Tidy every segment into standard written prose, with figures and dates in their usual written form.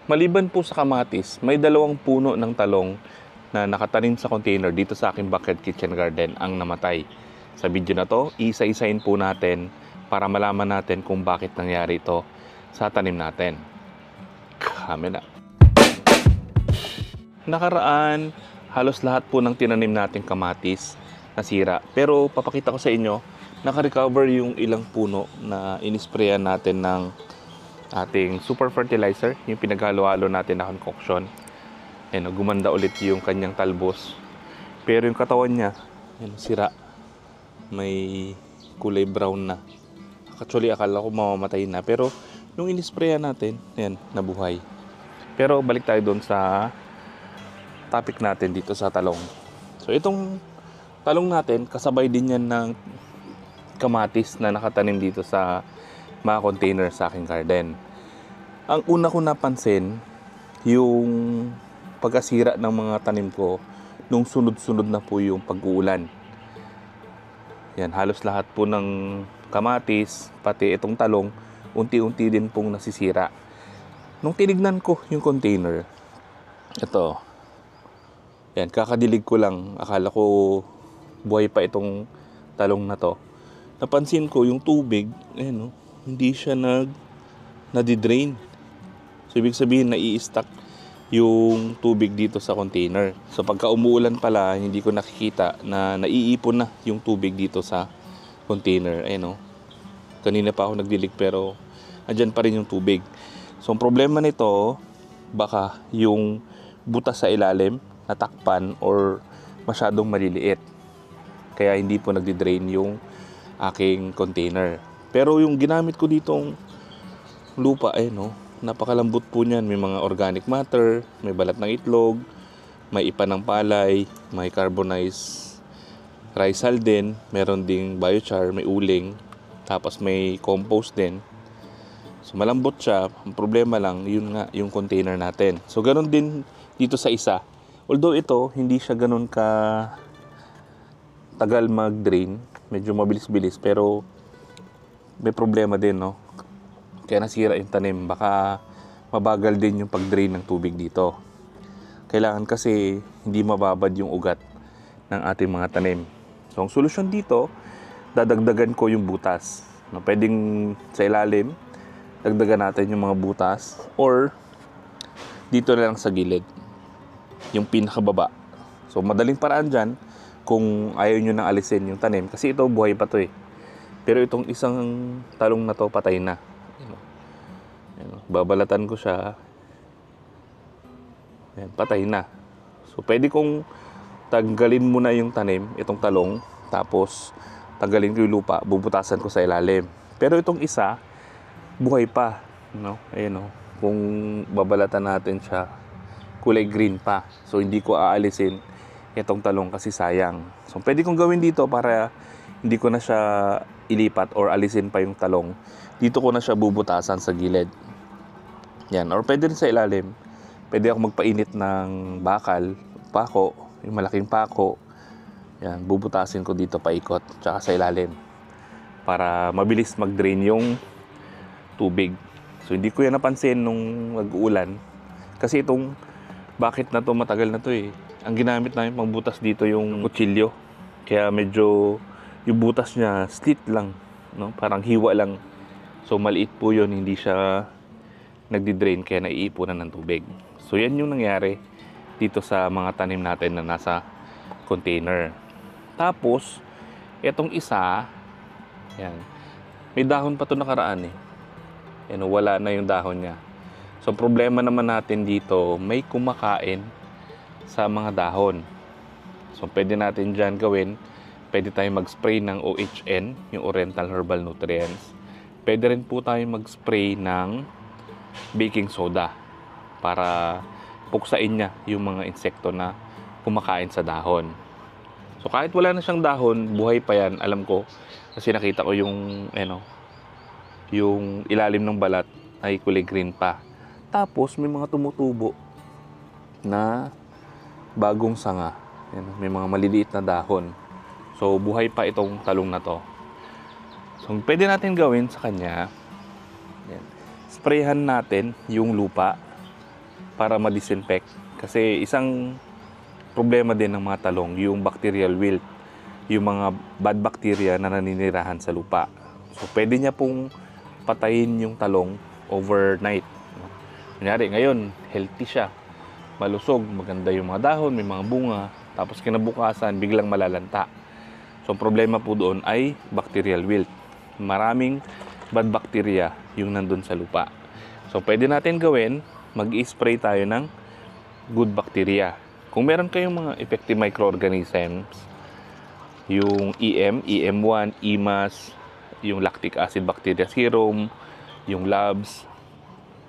Maliban po sa kamatis, may dalawang puno ng talong na nakatanim sa container dito sa aking backyard kitchen garden ang namatay. Sa video na to, isa-isain po natin para malaman natin kung bakit nangyari ito sa tanim natin. Kami na. Nakaraan, halos lahat po ng tinanim nating kamatis nasira. Pero papakita ko sa inyo, naka-recover yung ilang puno na inisprayan natin ng ating super fertilizer, yung pinaghalo-halo natin na concoction. Ayan, gumanda ulit yung kanyang talbos. Pero yung katawan niya, ayan, sira. May kulay brown na. Actually, akala ko mamamatay na. Pero nung inisprayan natin, ayan, nabuhay. Pero balik tayo doon sa topic natin dito sa talong. So itong talong natin, kasabay din yan ng kamatis na nakatanim dito sa mga container sa aking garden. Ang una ko napansin, yung pagkasira ng mga tanim ko nung sunod-sunod na po yung pag-uulan. Yan, halos lahat po ng kamatis, pati itong talong, unti-unti din pong nasisira. Nung tinignan ko yung container, ito, yan, kakadilig ko lang, akala ko buhay pa itong talong na to. Napansin ko yung tubig, ayan, hindi siya nadidrain. So, ibig sabihin, nai-stack yung tubig dito sa container. So, pagka umuulan pala, hindi ko nakikita na naiipon na yung tubig dito sa container. Ayan, kanina pa ako nagdilig pero andyan pa rin yung tubig. So, ang problema nito, baka yung butas sa ilalim, natakpan or masyadong maliliit. Kaya hindi po nagdi-drain yung aking container. Pero yung ginamit ko ditong lupa, napakalambot po niyan. May mga organic matter, may balat ng itlog, may ipa ng palay, may carbonized rice hull din, meron ding biochar, may uling, tapos may compost din. So malambot siya. Ang problema lang, yun nga, yung container natin. So ganun din dito sa isa. Although ito, hindi siya ganun ka tagal mag-drain, medyo mabilis-bilis, pero may problema din, kaya nasira yung tanim. Baka mabagal din yung pag-drain ng tubig dito. Kailangan kasi hindi mababad yung ugat ng ating mga tanim. So ang solusyon dito, dadagdagan ko yung butas. Pwedeng sa ilalim, dagdagan natin yung mga butas, or dito na lang sa gilid, yung pinakababa. So madaling paraan dyan kung ayaw nyo nang alisin yung tanim, kasi ito buhay pa to pero itong isang talong na to patay na. Babalatan ko siya. Ayan, patay na. So pwede kong tanggalin muna yung tanim, itong talong, tapos tanggalin ko yung lupa, bubutasan ko sa ilalim. Pero itong isa buhay pa, Ayan, kung babalatan natin siya, kulay green pa. So hindi ko aalisin itong talong kasi sayang. So pwede kong gawin dito para hindi ko na siya ilipat or alisin pa yung talong. Dito ko na siya bubutasan sa gilid. Yan, or pwede rin sa ilalim. Pwede ako magpainit ng bakal, pako, yung malaking pako. Yan, bubutasin ko dito paikot, tsaka sa ilalim, para mabilis mag-drain yung tubig. So hindi ko yan napansin nung mag-uulan. Kasi itong bucket na to, matagal na to Ang ginamit namin pang butas dito yung kutsilyo. Kaya medyo yung butas niya slit lang, parang hiwa lang. So maliit po yun, hindi siya nagdi-drain kaya naiipunan ng tubig. So yan yung nangyari dito sa mga tanim natin na nasa container. Tapos etong isa, yan, may dahon pa to nakaraan wala na yung dahon niya. So problema naman natin dito, may kumakain sa mga dahon. So pwede natin dyan gawin, pwede tayong mag-spray ng OHN, yung Oriental Herbal Nutrients. Pwede rin po tayong mag-spray ng baking soda para puksain niya yung mga insekto na kumakain sa dahon. So kahit wala na siyang dahon, buhay pa yan, alam ko. Kasi nakita ko yung, yung ilalim ng balat ay kulay green pa. Tapos may mga tumutubo na bagong sanga. May mga maliliit na dahon. So buhay pa itong talong na to. So pwede natin gawin sa kanya, sprayhan natin yung lupa para ma-disinfect. Kasi isang problema din ng mga talong, yung bacterial wilt, yung mga bad bacteria na naninirahan sa lupa. So pwede niya pong patayin yung talong overnight. Kunyari ngayon, healthy siya, malusog, maganda yung mga dahon, may mga bunga, tapos kinabukasan biglang malalanta. So ang problema po doon ay bacterial wilt. Maraming bad bacteria yung nandun sa lupa. So pwede natin gawin, mag-i-spray tayo ng good bacteria. Kung meron kayong mga effective microorganisms, yung EM1, EMAS, yung lactic acid bacteria serum, yung labs,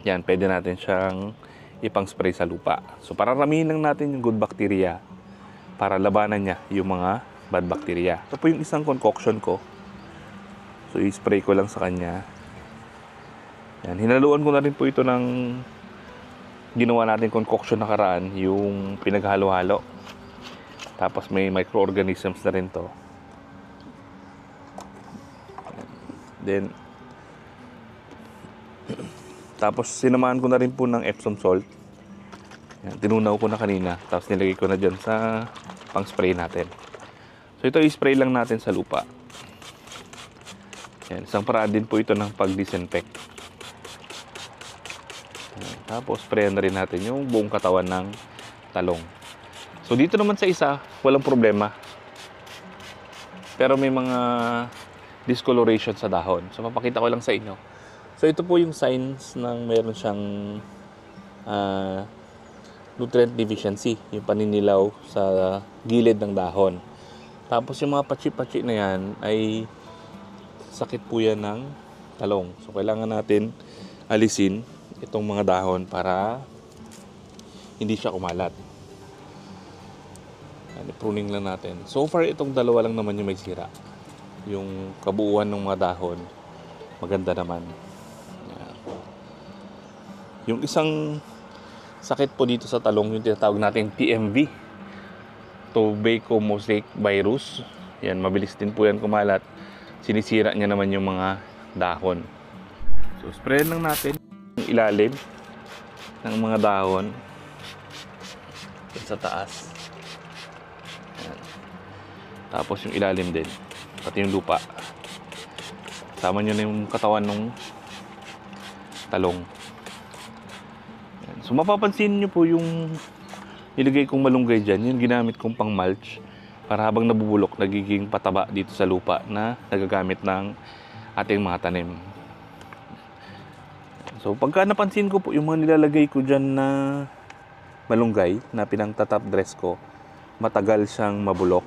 yan, pwede natin siyang ipang-spray sa lupa. So pararamihin lang natin yung good bacteria para labanan niya yung mga bad bacteria. Ito po yung isang concoction ko. So i-spray ko lang sa kanya. Yan, hinaluan ko na rin po ito ng ginawa natin concoction nakaraan, yung pinaghalo-halo. Tapos may microorganisms na rin to. Then tapos sinamahan ko na rin po ng Epsom salt. Yan, tinunaw ko na kanina. Tapos nilagay ko na dyan sa pang-spray natin. So ito i-spray lang natin sa lupa. Yan, isang paraan din po ito ng pag-disinfect. Yan, tapos sprayan na rin natin yung buong katawan ng talong. So dito naman sa isa, walang problema. Pero may mga discoloration sa dahon. So papakita ko lang sa inyo. So ito po yung signs ng meron siyang nutrient deficiency, yung paninilaw sa gilid ng dahon. Tapos yung mga patsi-patsi na yan ay sakit po yan ng talong. So kailangan natin alisin itong mga dahon para hindi siya kumalat. Pruning lang natin. So far itong dalawa lang naman yung may sira. Yung kabuuan ng mga dahon maganda naman. Yung isang sakit po dito sa talong, yung tinatawag nating TMV, Tobacco Mosaic Virus. Yan, mabilis din po yan kumalat. Sinisira niya naman yung mga dahon. So, sprayan lang natin yung ilalim ng mga dahon sa taas. Yan. Tapos yung ilalim din, pati yung lupa. Sama nyo na yung katawan ng talong. So mapapansin nyo po yung nilagay kong malunggay dyan, yung ginamit kong pang mulch para habang nabubulok, nagiging pataba dito sa lupa na nagagamit ng ating mga tanim. So pagka napansin ko po yung mga nilalagay ko dyan na malunggay na pinang-top dress ko, matagal siyang mabulok.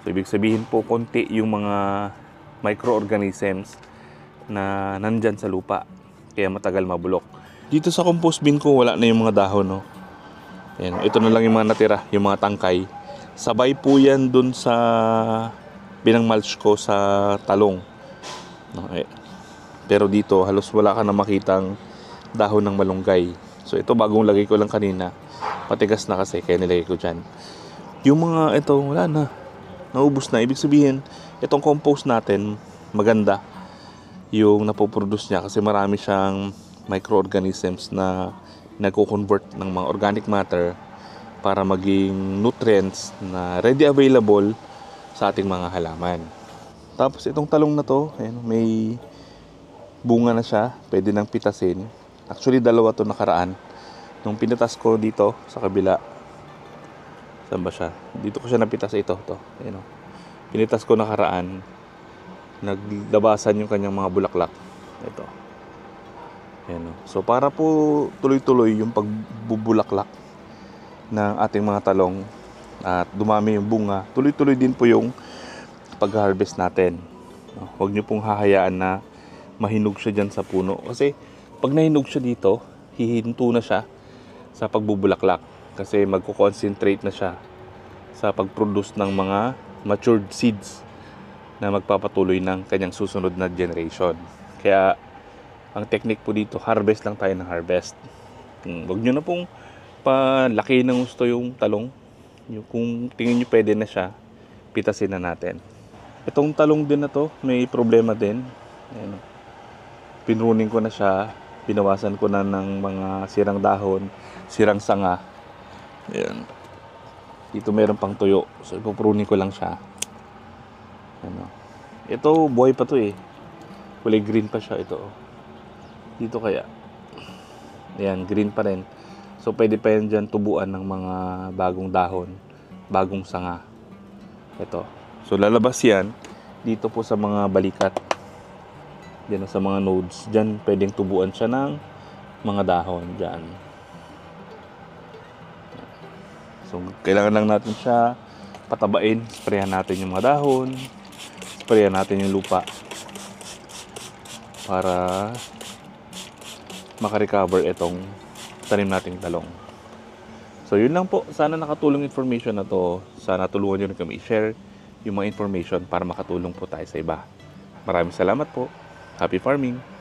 So ibig sabihin po konti yung mga microorganisms na nandyan sa lupa, kaya matagal mabulok. Dito sa compost bin ko, wala na yung mga dahon, no? Ayan, ito na lang yung mga natira, yung mga tangkay. Sabay po yan dun sa binang-mulch ko sa talong. Okay. Pero dito, halos wala ka na makitang dahon ng malunggay. So ito, bagong lagay ko lang kanina. Patigas na kasi, kaya nilagay ko dyan. Yung mga ito, wala na. Naubos na. Ibig sabihin, itong compost natin, maganda yung napoproduce niya kasi marami siyang microorganisms na nagko-convert ng mga organic matter para maging nutrients na ready available sa ating mga halaman. Tapos itong talong na to, ayan, may bunga na siya, pwede nang pitasin. Actually dalawa to nakaraan. Nung pinatas ko dito sa kabila, saan ba siya? Dito ko siya napitas, ito. Ayan, pinitas ko nakaraan, naglabasan yung kanyang mga bulaklak. Ito. Ayan, so para po tuloy-tuloy yung pagbubulaklak ng ating mga talong at dumami yung bunga, tuloy-tuloy din po yung pag-harvest natin. Huwag nyo pong hahayaan na mahinog siya dyan sa puno. Kasi pag nahinog siya dito, hihinto na siya sa pagbubulaklak. Kasi magko-concentrate na siya sa pag-produce ng mga matured seeds na magpapatuloy ng kanyang susunod na generation. Kaya ang technique po dito, harvest lang tayo ng harvest. Huwag nyo na pong palaki ng gusto yung talong. Kung tingin nyo pwede na siya, pitasin na natin. Itong talong din na to, may problema din. Ayan, pinruning ko na siya. Binawasan ko na ng mga sirang dahon, sirang sanga. Ayan. Dito meron pang tuyo. So, ipupruning ko lang siya. Ano. Ito, buhay pa to eh. Kulay green pa siya ito. Dito kaya. Ayan, green pa rin. So, pwede pa yan dyan tubuan ng mga bagong dahon, bagong sanga. Ito. So, lalabas yan dito po sa mga balikat. Diyan sa mga nodes. Diyan, pwedeng tubuan siya ng mga dahon. Diyan. So, kailangan lang natin siya patabain. Sprayan natin yung mga dahon. Sprayan natin yung lupa. Para makarecover itong tanim nating talong. So, yun lang po. Sana nakatulong information na to. Sana tulungan nyo rin kami i-share yung mga information para makatulong po tayo sa iba. Maraming salamat po. Happy farming!